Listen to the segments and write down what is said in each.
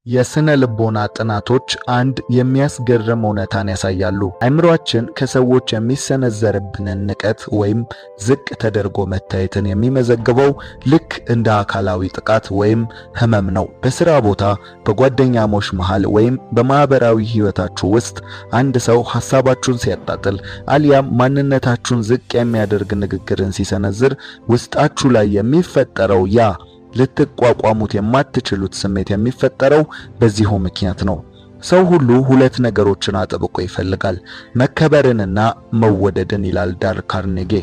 የስነ ልቦና ጥናቶች አንድ የሚያስገርም እውነታን ያሳያሉ። አእምሮአችን ከሰዎች የሚሰነዘርብንን ንቀት ወይም ዝቅ ተደርጎ መታየትን የሚመዘግበው ልክ እንደ አካላዊ ጥቃት ወይም ህመም ነው። በስራ ቦታ፣ በጓደኛሞች መሃል ወይም በማህበራዊ ህይወታችሁ ውስጥ አንድ ሰው ሐሳባችሁን ሲያጣጥል አሊያም ማንነታችሁን ዝቅ የሚያደርግ ንግግርን ሲሰነዝር ውስጣችሁ ላይ የሚፈጠረው ያ ልትቋቋሙት የማትችሉት ስሜት የሚፈጠረው በዚሁ ምክንያት ነው። ሰው ሁሉ ሁለት ነገሮችን አጥብቆ ይፈልጋል፣ መከበርንና መወደድን ይላል ዳል ካርኔጌ።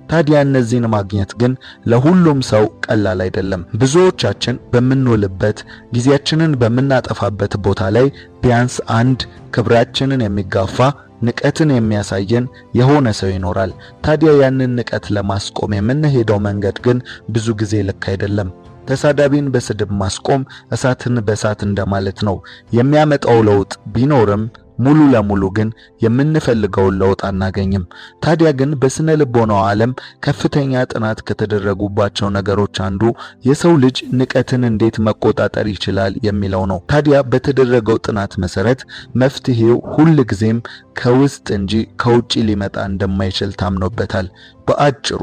ታዲያ እነዚህን ማግኘት ግን ለሁሉም ሰው ቀላል አይደለም። ብዙዎቻችን በምንውልበት ጊዜያችንን በምናጠፋበት ቦታ ላይ ቢያንስ አንድ ክብራችንን የሚጋፋ ንቀትን የሚያሳየን የሆነ ሰው ይኖራል። ታዲያ ያንን ንቀት ለማስቆም የምንሄደው መንገድ ግን ብዙ ጊዜ ልክ አይደለም። ተሳዳቢን በስድብ ማስቆም እሳትን በእሳት እንደማለት ነው። የሚያመጣው ለውጥ ቢኖርም ሙሉ ለሙሉ ግን የምንፈልገውን ለውጥ አናገኝም። ታዲያ ግን በስነ ልቦናው ዓለም ከፍተኛ ጥናት ከተደረጉባቸው ነገሮች አንዱ የሰው ልጅ ንቀትን እንዴት መቆጣጠር ይችላል የሚለው ነው። ታዲያ በተደረገው ጥናት መሰረት መፍትሄው ሁልጊዜም ከውስጥ እንጂ ከውጪ ሊመጣ እንደማይችል ታምኖበታል። በአጭሩ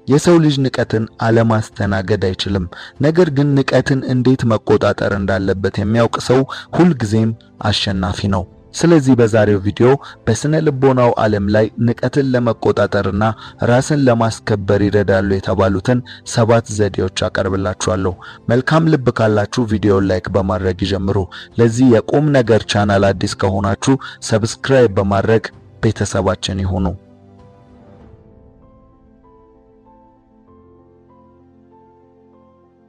የሰው ልጅ ንቀትን አለማስተናገድ አይችልም። ነገር ግን ንቀትን እንዴት መቆጣጠር እንዳለበት የሚያውቅ ሰው ሁልጊዜም አሸናፊ ነው። ስለዚህ በዛሬው ቪዲዮ በስነ ልቦናው ዓለም ላይ ንቀትን ለመቆጣጠርና ራስን ለማስከበር ይረዳሉ የተባሉትን 7 ዘዴዎች አቀርብላችኋለሁ። መልካም ልብ ካላችሁ ቪዲዮውን ላይክ በማድረግ ይጀምሩ። ለዚህ የቁም ነገር ቻናል አዲስ ከሆናችሁ ሰብስክራይብ በማድረግ ቤተሰባችን ይሁኑ።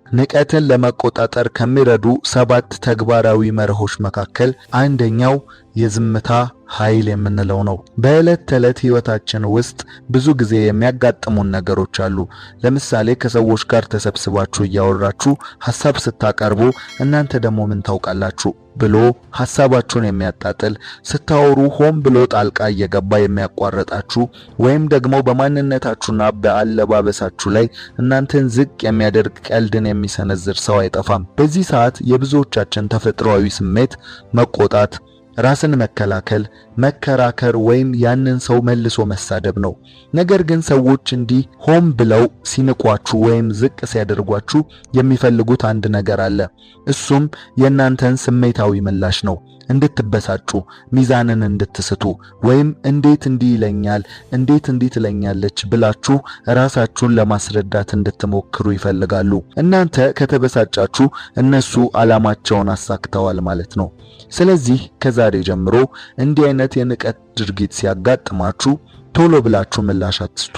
ንቀትን ለመቆጣጠር ከሚረዱ 7 ተግባራዊ መርሆች መካከል አንደኛው የዝምታ ኃይል የምንለው ነው። በዕለት ተዕለት ህይወታችን ውስጥ ብዙ ጊዜ የሚያጋጥሙን ነገሮች አሉ። ለምሳሌ ከሰዎች ጋር ተሰብስባችሁ እያወራችሁ ሐሳብ ስታቀርቡ እናንተ ደግሞ ምን ታውቃላችሁ ብሎ ሐሳባችሁን የሚያጣጥል፣ ስታወሩ ሆን ብሎ ጣልቃ እየገባ የሚያቋርጣችሁ፣ ወይም ደግሞ በማንነታችሁና በአለባበሳችሁ ላይ እናንተን ዝቅ የሚያደርግ ቀልድን የሚሰነዝር ሰው አይጠፋም። በዚህ ሰዓት የብዙዎቻችን ተፈጥሯዊ ስሜት መቆጣት፣ ራስን መከላከል፣ መከራከር ወይም ያንን ሰው መልሶ መሳደብ ነው። ነገር ግን ሰዎች እንዲህ ሆን ብለው ሲንቋችሁ ወይም ዝቅ ሲያደርጓችሁ የሚፈልጉት አንድ ነገር አለ። እሱም የእናንተን ስሜታዊ ምላሽ ነው። እንድትበሳጩ፣ ሚዛንን እንድትስቱ ወይም እንዴት እንዲህ ይለኛል፣ እንዴት እንዲህ ትለኛለች ብላችሁ ራሳችሁን ለማስረዳት እንድትሞክሩ ይፈልጋሉ። እናንተ ከተበሳጫችሁ እነሱ ዓላማቸውን አሳክተዋል ማለት ነው። ስለዚህ ከዛሬ ጀምሮ እንዲህ አይነት የንቀት ድርጊት ሲያጋጥማችሁ ቶሎ ብላችሁ ምላሽ አትስጡ።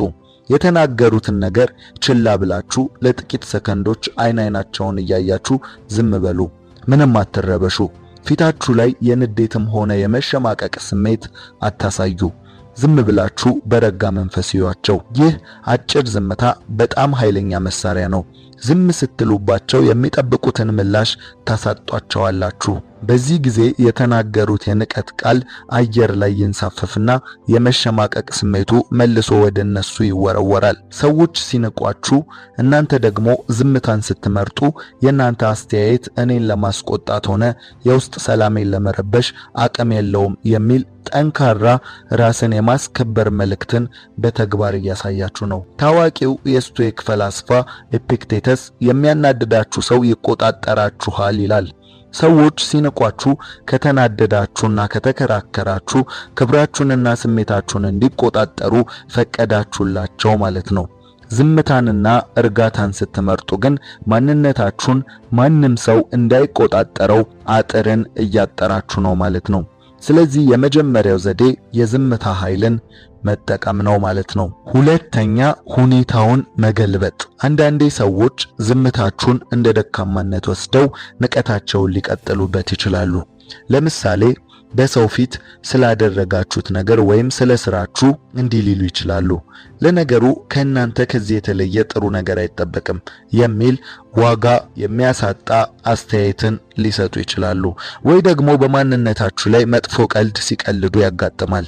የተናገሩትን ነገር ችላ ብላችሁ ለጥቂት ሰከንዶች አይናቸውን እያያችሁ ዝም በሉ። ምንም አትረበሹ። ፊታችሁ ላይ የንዴትም ሆነ የመሸማቀቅ ስሜት አታሳዩ። ዝም ብላችሁ በረጋ መንፈስ ይዩአቸው። ይህ አጭር ዝምታ በጣም ኃይለኛ መሳሪያ ነው። ዝም ስትሉባቸው የሚጠብቁትን ምላሽ ታሳጧቸዋላችሁ። በዚህ ጊዜ የተናገሩት የንቀት ቃል አየር ላይ ይንሳፈፍና የመሸማቀቅ ስሜቱ መልሶ ወደ እነሱ ይወረወራል። ሰዎች ሲንቋችሁ እናንተ ደግሞ ዝምታን ስትመርጡ የእናንተ አስተያየት እኔን ለማስቆጣት ሆነ የውስጥ ሰላሜን ለመረበሽ አቅም የለውም የሚል ጠንካራ ራስን የማስከበር መልእክትን በተግባር እያሳያችሁ ነው። ታዋቂው የስቶይክ ፈላስፋ ኤፒክቴተስ የሚያናድዳችሁ ሰው ይቆጣጠራችኋል ይላል። ሰዎች ሲንቋችሁ ከተናደዳችሁና ከተከራከራችሁ ክብራችሁንና ስሜታችሁን እንዲቆጣጠሩ ፈቀዳችሁላቸው ማለት ነው። ዝምታንና እርጋታን ስትመርጡ ግን ማንነታችሁን ማንም ሰው እንዳይቆጣጠረው አጥርን እያጠራችሁ ነው ማለት ነው። ስለዚህ የመጀመሪያው ዘዴ የዝምታ ኃይልን መጠቀም ነው ማለት ነው። ሁለተኛ ሁኔታውን መገልበጥ። አንዳንዴ ሰዎች ዝምታችሁን እንደ ደካማነት ወስደው ንቀታቸውን ሊቀጥሉበት ይችላሉ። ለምሳሌ በሰው ፊት ስላደረጋችሁት ነገር ወይም ስለ ስራችሁ እንዲህ ሊሉ ይችላሉ። ለነገሩ ከእናንተ ከዚህ የተለየ ጥሩ ነገር አይጠበቅም የሚል ዋጋ የሚያሳጣ አስተያየትን ሊሰጡ ይችላሉ። ወይ ደግሞ በማንነታችሁ ላይ መጥፎ ቀልድ ሲቀልዱ ያጋጥማል።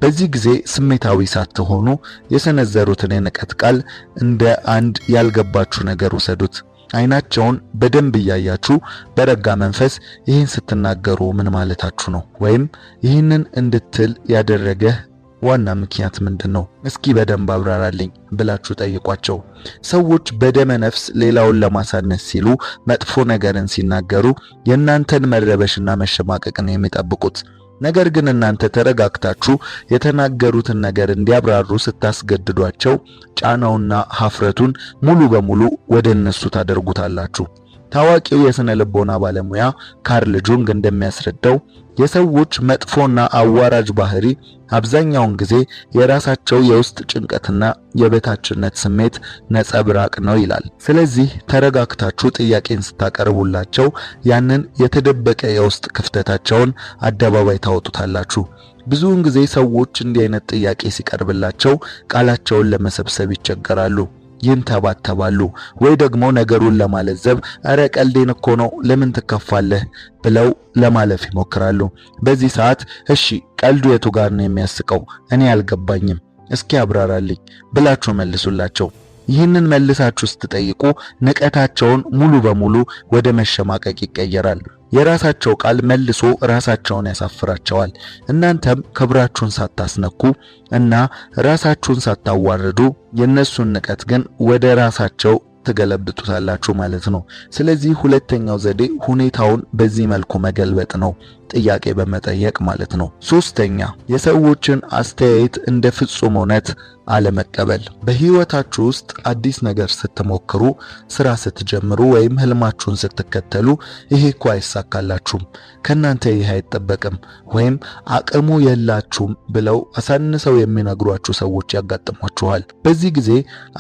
በዚህ ጊዜ ስሜታዊ ሳትሆኑ የሰነዘሩትን የንቀት ቃል እንደ አንድ ያልገባችሁ ነገር ውሰዱት። አይናቸውን በደንብ እያያችሁ በረጋ መንፈስ ይህን ስትናገሩ ምን ማለታችሁ ነው? ወይም ይህንን እንድትል ያደረገህ ዋና ምክንያት ምንድነው? እስኪ በደንብ አብራራልኝ ብላችሁ ጠይቋቸው። ሰዎች በደመ ነፍስ ሌላውን ለማሳነስ ሲሉ መጥፎ ነገርን ሲናገሩ የእናንተን መረበሽና መሸማቀቅን የሚጠብቁት። ነገር ግን እናንተ ተረጋግታችሁ የተናገሩትን ነገር እንዲያብራሩ ስታስገድዷቸው ጫናውና ሀፍረቱን ሙሉ በሙሉ ወደ እነሱ ታደርጉታላችሁ። ታዋቂው የሥነ ልቦና ባለሙያ ካርል ጁንግ እንደሚያስረዳው የሰዎች መጥፎና አዋራጅ ባህሪ አብዛኛውን ጊዜ የራሳቸው የውስጥ ጭንቀትና የበታችነት ስሜት ነጸብራቅ ነው ይላል። ስለዚህ ተረጋግታችሁ ጥያቄን ስታቀርቡላቸው ያንን የተደበቀ የውስጥ ክፍተታቸውን አደባባይ ታወጡታላችሁ። ብዙውን ጊዜ ሰዎች እንዲህ አይነት ጥያቄ ሲቀርብላቸው ቃላቸውን ለመሰብሰብ ይቸገራሉ፣ ይንተባተባሉ፣ ወይ ደግሞ ነገሩን ለማለዘብ አረ ቀልዴን እኮ ነው ለምን ትከፋለህ ብለው ለማለፍ ይሞክራሉ። በዚህ ሰዓት እሺ ቀልዱ የቱ ጋር ነው የሚያስቀው? እኔ አልገባኝም፣ እስኪ አብራራልኝ ብላችሁ መልሱላቸው። ይህንን መልሳችሁ ስትጠይቁ ንቀታቸውን ሙሉ በሙሉ ወደ መሸማቀቅ ይቀየራል። የራሳቸው ቃል መልሶ ራሳቸውን ያሳፍራቸዋል። እናንተም ክብራችሁን ሳታስነኩ እና ራሳችሁን ሳታዋርዱ የነሱን ንቀት ግን ወደ ራሳቸው ትገለብጡታላችሁ ማለት ነው። ስለዚህ ሁለተኛው ዘዴ ሁኔታውን በዚህ መልኩ መገልበጥ ነው፣ ጥያቄ በመጠየቅ ማለት ነው። ሶስተኛ የሰዎችን አስተያየት እንደ ፍጹም እውነት አለመቀበል። በህይወታችሁ ውስጥ አዲስ ነገር ስትሞክሩ፣ ስራ ስትጀምሩ ወይም ህልማችሁን ስትከተሉ ይሄ እኮ አይሳካላችሁም፣ ከናንተ ይሄ አይጠበቅም ወይም አቅሙ የላችሁም ብለው አሳንሰው የሚነግሯችሁ ሰዎች ያጋጥሟችኋል። በዚህ ጊዜ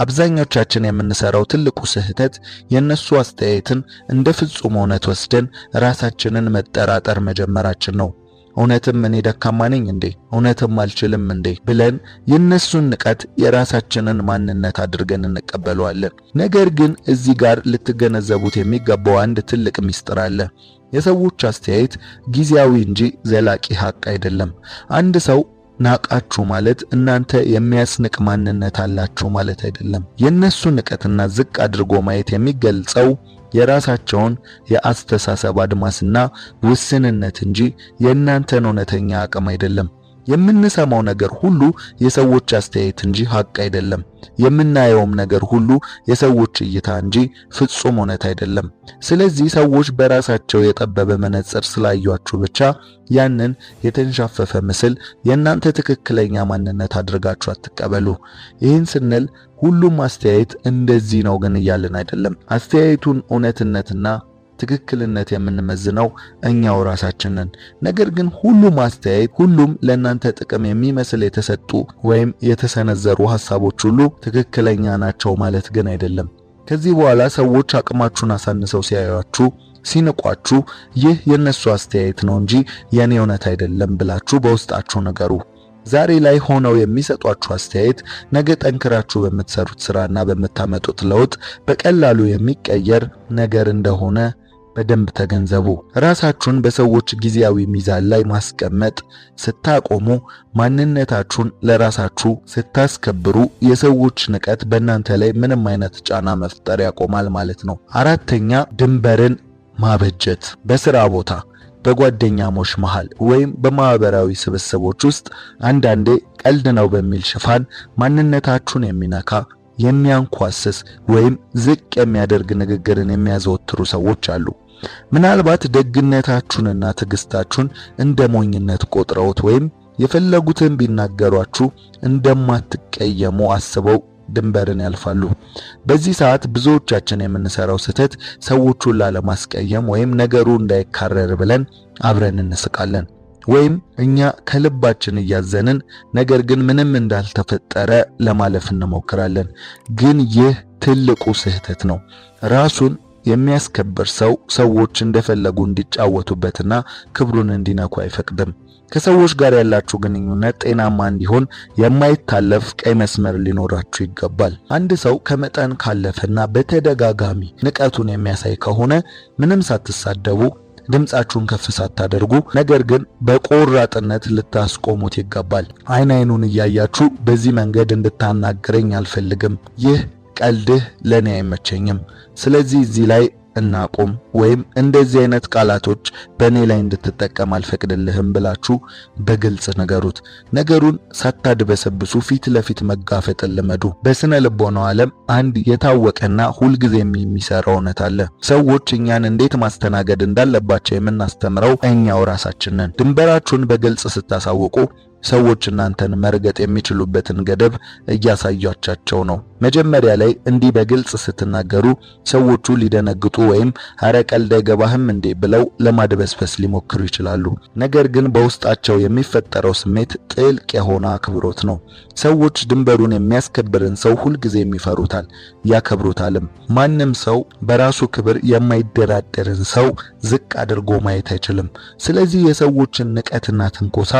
አብዛኞቻችን የምንሰራው ትልቁ ስህተት የነሱ አስተያየትን እንደ ፍጹም እውነት ወስደን ራሳችንን መጠራጠር መጀመራችን ነው። እውነትም እኔ ደካማ ነኝ እንዴ? እውነትም አልችልም እንዴ? ብለን የነሱን ንቀት የራሳችንን ማንነት አድርገን እንቀበለዋለን። ነገር ግን እዚህ ጋር ልትገነዘቡት የሚገባው አንድ ትልቅ ምስጢር አለ። የሰዎች አስተያየት ጊዜያዊ እንጂ ዘላቂ ሀቅ አይደለም። አንድ ሰው ናቃችሁ ማለት እናንተ የሚያስንቅ ማንነት አላችሁ ማለት አይደለም። የነሱ ንቀትና ዝቅ አድርጎ ማየት የሚገልጸው የራሳቸውን የአስተሳሰብ አድማስና ውስንነት እንጂ የእናንተን እውነተኛ አቅም አይደለም። የምንሰማው ነገር ሁሉ የሰዎች አስተያየት እንጂ ሀቅ አይደለም። የምናየውም ነገር ሁሉ የሰዎች እይታ እንጂ ፍጹም እውነት አይደለም። ስለዚህ ሰዎች በራሳቸው የጠበበ መነጽር ስላዩአችሁ ብቻ ያንን የተንሻፈፈ ምስል የእናንተ ትክክለኛ ማንነት አድርጋችሁ አትቀበሉ። ይህን ስንል ሁሉም አስተያየት እንደዚህ ነው ግን እያልን አይደለም። አስተያየቱን እውነትነትና ትክክልነት የምንመዝነው እኛው ራሳችን ነን። ነገር ግን ሁሉም አስተያየት፣ ሁሉም ለእናንተ ጥቅም የሚመስል የተሰጡ ወይም የተሰነዘሩ ሐሳቦች ሁሉ ትክክለኛ ናቸው ማለት ግን አይደለም። ከዚህ በኋላ ሰዎች አቅማችሁን አሳንሰው ሲያዩአችሁ፣ ሲንቋችሁ ይህ የነሱ አስተያየት ነው እንጂ የኔ እውነት አይደለም ብላችሁ በውስጣችሁ ንገሩ። ዛሬ ላይ ሆነው የሚሰጧችሁ አስተያየት ነገ ጠንክራችሁ በምትሰሩት ስራና በምታመጡት ለውጥ በቀላሉ የሚቀየር ነገር እንደሆነ በደንብ ተገንዘቡ። ራሳችሁን በሰዎች ጊዜያዊ ሚዛን ላይ ማስቀመጥ ስታቆሙ፣ ማንነታችሁን ለራሳችሁ ስታስከብሩ፣ የሰዎች ንቀት በእናንተ ላይ ምንም አይነት ጫና መፍጠር ያቆማል ማለት ነው። አራተኛ ድንበርን ማበጀት። በስራ ቦታ፣ በጓደኛሞች መሃል ወይም በማህበራዊ ስብስቦች ውስጥ አንዳንዴ ቀልድ ነው በሚል ሽፋን ማንነታችሁን የሚነካ የሚያንኳስስ ወይም ዝቅ የሚያደርግ ንግግርን የሚያዘወትሩ ሰዎች አሉ። ምናልባት ደግነታችሁንና ትዕግስታችሁን እንደ ሞኝነት ቆጥረውት ወይም የፈለጉትን ቢናገሯችሁ እንደማትቀየሙ አስበው ድንበርን ያልፋሉ። በዚህ ሰዓት ብዙዎቻችን የምንሰራው ስህተት ሰዎቹን ላለማስቀየም ወይም ነገሩ እንዳይካረር ብለን አብረን እንስቃለን፣ ወይም እኛ ከልባችን እያዘንን ነገር ግን ምንም እንዳልተፈጠረ ለማለፍ እንሞክራለን። ግን ይህ ትልቁ ስህተት ነው። ራሱን የሚያስከብር ሰው ሰዎች እንደፈለጉ እንዲጫወቱበትና ክብሩን እንዲነኩ አይፈቅድም። ከሰዎች ጋር ያላችሁ ግንኙነት ጤናማ እንዲሆን የማይታለፍ ቀይ መስመር ሊኖራችሁ ይገባል። አንድ ሰው ከመጠን ካለፈና በተደጋጋሚ ንቀቱን የሚያሳይ ከሆነ ምንም ሳትሳደቡ፣ ድምጻችሁን ከፍ ሳታደርጉ፣ ነገር ግን በቆራጥነት ልታስቆሙት ይገባል። አይን አይኑን እያያችሁ በዚህ መንገድ እንድታናግረኝ አልፈልግም፣ ይህ ቀልድህ ለኔ አይመቸኝም፣ ስለዚህ እዚህ ላይ እናቁም ወይም እንደዚህ አይነት ቃላቶች በኔ ላይ እንድትጠቀም አልፈቅድልህም ብላችሁ በግልጽ ነገሩት። ነገሩን ሳታድበሰብሱ ፊት ለፊት መጋፈጥን ልመዱ። በስነ ልቦናው ዓለም አንድ የታወቀና ሁልጊዜም የሚሰራው እውነት አለ። ሰዎች እኛን እንዴት ማስተናገድ እንዳለባቸው የምናስተምረው እኛው ራሳችን ነን። ድንበራችሁን በግልጽ ስታሳውቁ ሰዎች እናንተን መርገጥ የሚችሉበትን ገደብ እያሳያቻቸው ነው። መጀመሪያ ላይ እንዲህ በግልጽ ስትናገሩ ሰዎቹ ሊደነግጡ ወይም አረ ቀልድ አይገባህም እንዴ ብለው ለማድበስበስ ሊሞክሩ ይችላሉ። ነገር ግን በውስጣቸው የሚፈጠረው ስሜት ጥልቅ የሆነ አክብሮት ነው። ሰዎች ድንበሩን የሚያስከብርን ሰው ሁልጊዜም ይፈሩታል፣ ያከብሩታልም። ማንም ሰው በራሱ ክብር የማይደራደርን ሰው ዝቅ አድርጎ ማየት አይችልም። ስለዚህ የሰዎችን ንቀትና ትንኮሳ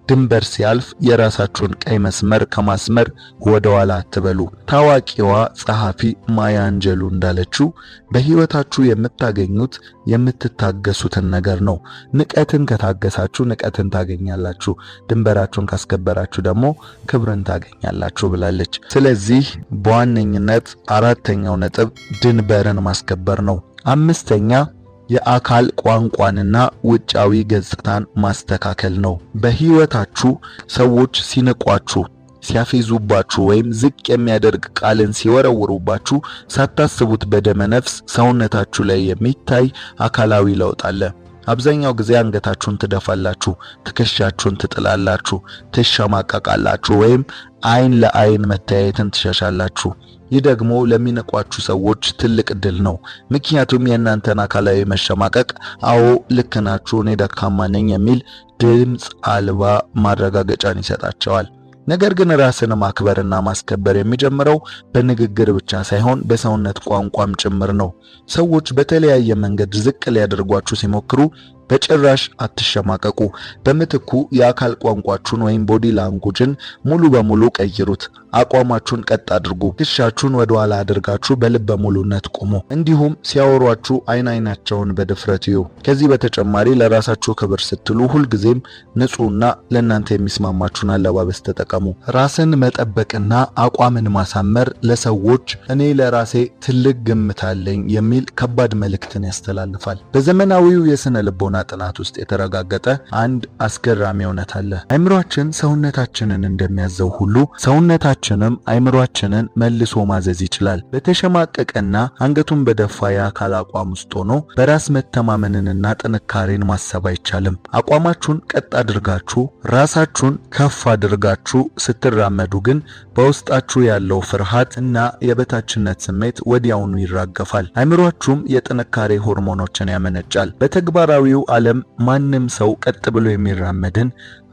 ድንበር ሲያልፍ የራሳችሁን ቀይ መስመር ከማስመር ወደ ኋላ አትበሉ። ታዋቂዋ ጸሐፊ ማያ አንጀሉ እንዳለችው በህይወታችሁ የምታገኙት የምትታገሱትን ነገር ነው። ንቀትን ከታገሳችሁ ንቀትን ታገኛላችሁ፣ ድንበራችሁን ካስከበራችሁ ደግሞ ክብርን ታገኛላችሁ ብላለች። ስለዚህ በዋነኝነት አራተኛው ነጥብ ድንበርን ማስከበር ነው። አምስተኛ የአካል ቋንቋንና ውጫዊ ገጽታን ማስተካከል ነው። በህይወታችሁ ሰዎች ሲንቋችሁ፣ ሲያፌዙባችሁ ወይም ዝቅ የሚያደርግ ቃልን ሲወረውሩባችሁ ሳታስቡት በደመ ነፍስ ሰውነታችሁ ላይ የሚታይ አካላዊ ለውጥ አለ። አብዛኛው ጊዜ አንገታችሁን ትደፋላችሁ፣ ትከሻችሁን ትጥላላችሁ፣ ትሸማቀቃላችሁ ወይም አይን ለአይን መተያየትን ትሸሻላችሁ። ይህ ደግሞ ለሚነቋችሁ ሰዎች ትልቅ ድል ነው። ምክንያቱም የእናንተን አካላዊ መሸማቀቅ አዎ ልክ ናችሁ፣ እኔ ደካማ ነኝ የሚል ድምፅ አልባ ማረጋገጫን ይሰጣቸዋል። ነገር ግን ራስን ማክበርና ማስከበር የሚጀምረው በንግግር ብቻ ሳይሆን በሰውነት ቋንቋም ጭምር ነው። ሰዎች በተለያየ መንገድ ዝቅ ሊያደርጓችሁ ሲሞክሩ በጭራሽ አትሸማቀቁ። በምትኩ የአካል ቋንቋችሁን ወይም ቦዲ ላንጉጅን ሙሉ በሙሉ ቀይሩት። አቋማችሁን ቀጥ አድርጉ። ትከሻችሁን ወደ ኋላ አድርጋችሁ በልበ ሙሉነት ቁሙ። እንዲሁም ሲያወሯችሁ አይናቸውን በድፍረት እዩ። ከዚህ በተጨማሪ ለራሳችሁ ክብር ስትሉ ሁልጊዜም ንጹህና ለእናንተ የሚስማማችሁን አለባበስ ተጠቀሙ። ራስን መጠበቅና አቋምን ማሳመር ለሰዎች እኔ ለራሴ ትልቅ ግምት አለኝ የሚል ከባድ መልእክትን ያስተላልፋል። በዘመናዊው የስነ ልቦና ጥናት ውስጥ የተረጋገጠ አንድ አስገራሚ እውነት አለ። አእምሮአችን ሰውነታችንን እንደሚያዘው ሁሉ ሰውነታችንም አእምሮአችንን መልሶ ማዘዝ ይችላል። በተሸማቀቀና አንገቱን በደፋ የአካል አቋም ውስጥ ሆኖ በራስ መተማመንንና ጥንካሬን ማሰብ አይቻልም። አቋማችሁን ቀጥ አድርጋችሁ ራሳችሁን ከፍ አድርጋችሁ ስትራመዱ ግን በውስጣችሁ ያለው ፍርሃት እና የበታችነት ስሜት ወዲያውኑ ይራገፋል። አእምሮአችሁም የጥንካሬ ሆርሞኖችን ያመነጫል። በተግባራዊው ዓለም ማንም ሰው ቀጥ ብሎ የሚራመድን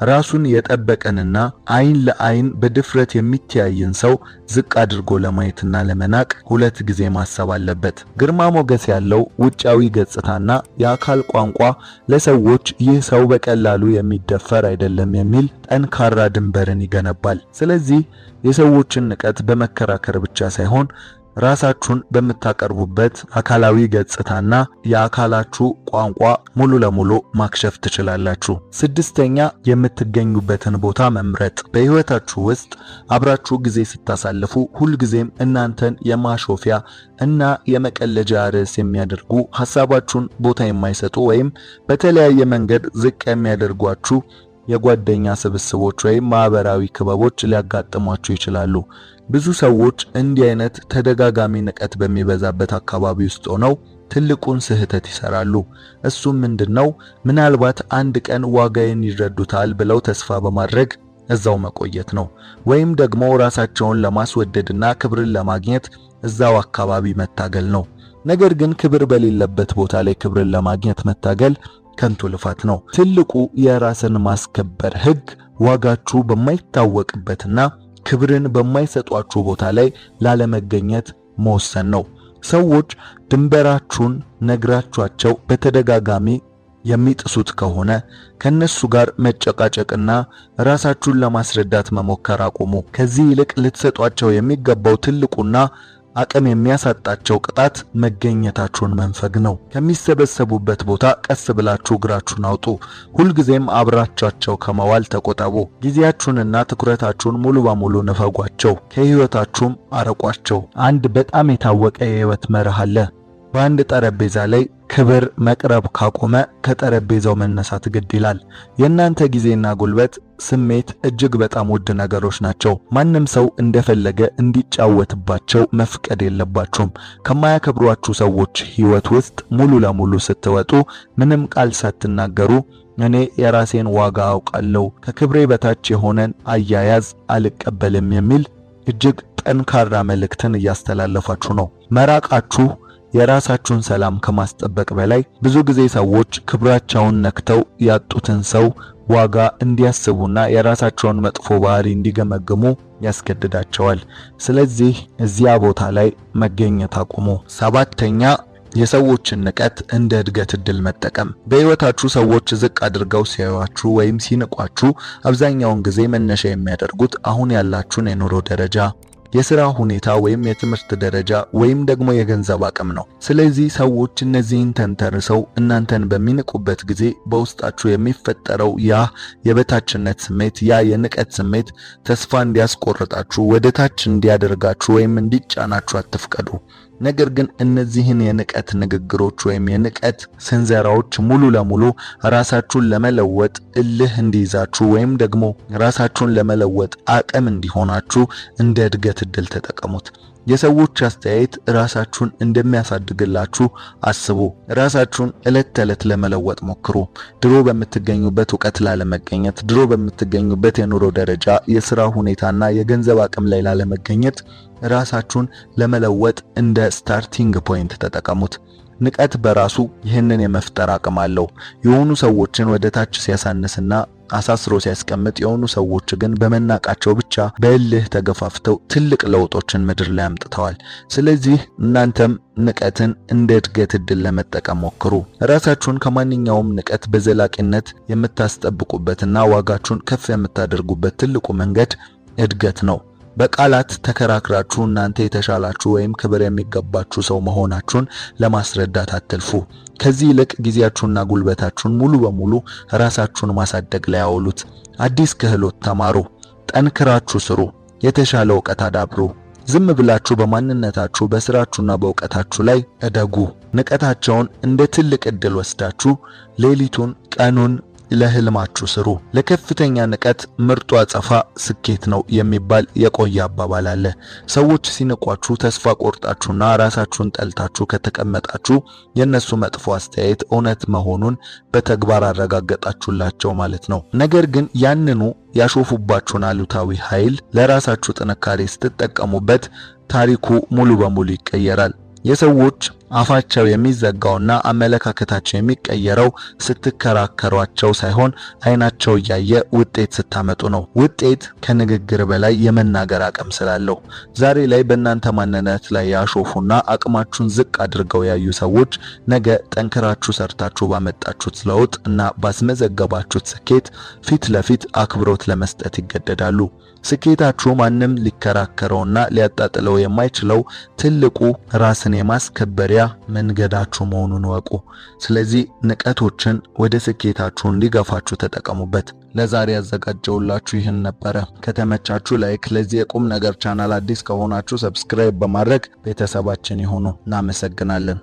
ራሱን የጠበቀንና አይን ለአይን በድፍረት የሚተያየን ሰው ዝቅ አድርጎ ለማየትና ለመናቅ ሁለት ጊዜ ማሰብ አለበት። ግርማ ሞገስ ያለው ውጫዊ ገጽታና የአካል ቋንቋ ለሰዎች ይህ ሰው በቀላሉ የሚደፈር አይደለም የሚል ጠንካራ ድንበርን ይገነባል። ስለዚህ የሰዎችን ንቀት በመከራከር ብቻ ሳይሆን ራሳችሁን በምታቀርቡበት አካላዊ ገጽታና የአካላችሁ ቋንቋ ሙሉ ለሙሉ ማክሸፍ ትችላላችሁ። ስድስተኛ የምትገኙበትን ቦታ መምረጥ። በህይወታችሁ ውስጥ አብራችሁ ጊዜ ስታሳልፉ ሁልጊዜም እናንተን የማሾፊያ እና የመቀለጃ ርዕስ የሚያደርጉ ሐሳባችሁን ቦታ የማይሰጡ ወይም በተለያየ መንገድ ዝቅ የሚያደርጓችሁ የጓደኛ ስብስቦች ወይም ማህበራዊ ክበቦች ሊያጋጥሟችሁ ይችላሉ። ብዙ ሰዎች እንዲህ አይነት ተደጋጋሚ ንቀት በሚበዛበት አካባቢ ውስጥ ሆነው ትልቁን ስህተት ይሰራሉ። እሱም ምንድነው? ምናልባት አንድ ቀን ዋጋዬን ይረዱታል ብለው ተስፋ በማድረግ እዛው መቆየት ነው። ወይም ደግሞ ራሳቸውን ለማስወደድና ክብርን ለማግኘት እዛው አካባቢ መታገል ነው። ነገር ግን ክብር በሌለበት ቦታ ላይ ክብርን ለማግኘት መታገል ከንቱ ልፋት ነው። ትልቁ የራስን ማስከበር ህግ ዋጋችሁ በማይታወቅበትና ክብርን በማይሰጧችሁ ቦታ ላይ ላለመገኘት መወሰን ነው። ሰዎች ድንበራችሁን ነግራችኋቸው በተደጋጋሚ የሚጥሱት ከሆነ ከነሱ ጋር መጨቃጨቅና ራሳችሁን ለማስረዳት መሞከር አቁሙ። ከዚህ ይልቅ ልትሰጧቸው የሚገባው ትልቁና አቅም የሚያሳጣቸው ቅጣት መገኘታችሁን መንፈግ ነው። ከሚሰበሰቡበት ቦታ ቀስ ብላችሁ እግራችሁን አውጡ። ሁልጊዜም አብራቻቸው ከመዋል ተቆጠቡ። ጊዜያችሁንና ትኩረታችሁን ሙሉ በሙሉ ንፈጓቸው፣ ከህይወታችሁም አረቋቸው። አንድ በጣም የታወቀ የህይወት መርህ አለ። በአንድ ጠረጴዛ ላይ ክብር መቅረብ ካቆመ ከጠረጴዛው መነሳት ግድ ይላል። የእናንተ ጊዜና ጉልበት፣ ስሜት እጅግ በጣም ውድ ነገሮች ናቸው። ማንም ሰው እንደፈለገ እንዲጫወትባቸው መፍቀድ የለባችሁም። ከማያከብሯችሁ ሰዎች ህይወት ውስጥ ሙሉ ለሙሉ ስትወጡ ምንም ቃል ሳትናገሩ እኔ የራሴን ዋጋ አውቃለሁ፣ ከክብሬ በታች የሆነን አያያዝ አልቀበልም የሚል እጅግ ጠንካራ መልእክትን እያስተላለፋችሁ ነው። መራቃችሁ የራሳችሁን ሰላም ከማስጠበቅ በላይ ብዙ ጊዜ ሰዎች ክብራቸውን ነክተው ያጡትን ሰው ዋጋ እንዲያስቡና የራሳቸውን መጥፎ ባህሪ እንዲገመግሙ ያስገድዳቸዋል። ስለዚህ እዚያ ቦታ ላይ መገኘት አቁሙ። ሰባተኛ የሰዎችን ንቀት እንደ እድገት እድል መጠቀም። በህይወታችሁ ሰዎች ዝቅ አድርገው ሲያዩአችሁ ወይም ሲንቋችሁ አብዛኛውን ጊዜ መነሻ የሚያደርጉት አሁን ያላችሁን የኑሮ ደረጃ፣ የሥራ ሁኔታ ወይም የትምህርት ደረጃ ወይም ደግሞ የገንዘብ አቅም ነው። ስለዚህ ሰዎች እነዚህን ተንተርሰው እናንተን በሚንቁበት ጊዜ በውስጣችሁ የሚፈጠረው ያ የበታችነት ስሜት፣ ያ የንቀት ስሜት ተስፋ እንዲያስቆርጣችሁ፣ ወደ ታች እንዲያደርጋችሁ ወይም እንዲጫናችሁ አትፍቀዱ። ነገር ግን እነዚህን የንቀት ንግግሮች ወይም የንቀት ስንዘራዎች ሙሉ ለሙሉ ራሳችሁን ለመለወጥ እልህ እንዲይዛችሁ ወይም ደግሞ ራሳችሁን ለመለወጥ አቅም እንዲሆናችሁ እንደ እድገት እድል ተጠቀሙት። የሰዎች አስተያየት ራሳችሁን እንደሚያሳድግላችሁ አስቡ። ራሳችሁን ዕለት ተዕለት ለመለወጥ ሞክሩ። ድሮ በምትገኙበት ዕውቀት ላለመገኘት፣ ድሮ በምትገኙበት የኑሮ ደረጃ፣ የሥራ ሁኔታና የገንዘብ አቅም ላይ ላለመገኘት ራሳችሁን ለመለወጥ እንደ ስታርቲንግ ፖይንት ተጠቀሙት። ንቀት በራሱ ይህንን የመፍጠር አቅም አለው። የሆኑ ሰዎችን ወደ ታች ሲያሳንስና አሳስሮ ሲያስቀምጥ፣ የሆኑ ሰዎች ግን በመናቃቸው ብቻ በእልህ ተገፋፍተው ትልቅ ለውጦችን ምድር ላይ አምጥተዋል። ስለዚህ እናንተም ንቀትን እንደ እድገት እድል ለመጠቀም ሞክሩ። ራሳችሁን ከማንኛውም ንቀት በዘላቂነት የምታስጠብቁበትና ዋጋችሁን ከፍ የምታደርጉበት ትልቁ መንገድ እድገት ነው። በቃላት ተከራክራችሁ እናንተ የተሻላችሁ ወይም ክብር የሚገባችሁ ሰው መሆናችሁን ለማስረዳት አትልፉ። ከዚህ ይልቅ ጊዜያችሁንና ጉልበታችሁን ሙሉ በሙሉ ራሳችሁን ማሳደግ ላይ አውሉት። አዲስ ክህሎት ተማሩ፣ ጠንክራችሁ ስሩ፣ የተሻለ ዕውቀት አዳብሩ። ዝም ብላችሁ በማንነታችሁ በስራችሁና በዕውቀታችሁ ላይ እደጉ። ንቀታቸውን እንደ ትልቅ እድል ወስዳችሁ ሌሊቱን ቀኑን ለህልማችሁ ስሩ። ለከፍተኛ ንቀት ምርጡ አጸፋ ስኬት ነው የሚባል የቆየ አባባል አለ። ሰዎች ሲንቋችሁ ተስፋ ቆርጣችሁና ራሳችሁን ጠልታችሁ ከተቀመጣችሁ የነሱ መጥፎ አስተያየት እውነት መሆኑን በተግባር አረጋገጣችሁላቸው ማለት ነው። ነገር ግን ያንኑ ያሾፉባችሁን አሉታዊ ኃይል ለራሳችሁ ጥንካሬ ስትጠቀሙበት ታሪኩ ሙሉ በሙሉ ይቀየራል። የሰዎች አፋቸው የሚዘጋውና አመለካከታቸው የሚቀየረው ስትከራከሯቸው ሳይሆን አይናቸው እያየ ውጤት ስታመጡ ነው። ውጤት ከንግግር በላይ የመናገር አቅም ስላለው ዛሬ ላይ በእናንተ ማንነት ላይ ያሾፉና አቅማችሁን ዝቅ አድርገው ያዩ ሰዎች ነገ ጠንክራችሁ ሰርታችሁ ባመጣችሁት ለውጥ እና ባስመዘገባችሁት ስኬት ፊት ለፊት አክብሮት ለመስጠት ይገደዳሉ። ስኬታችሁ ማንም ሊከራከረውና ሊያጣጥለው የማይችለው ትልቁ ራስን የማስከበሪያ መንገዳችሁ መሆኑን ወቁ። ስለዚህ ንቀቶችን ወደ ስኬታችሁ እንዲገፋችሁ ተጠቀሙበት። ለዛሬ ያዘጋጀውላችሁ ይህን ነበረ። ከተመቻችሁ ላይክ፣ ለዚህ የቁም ነገር ቻናል አዲስ ከሆናችሁ ሰብስክራይብ በማድረግ ቤተሰባችን ይሁኑ። እናመሰግናለን።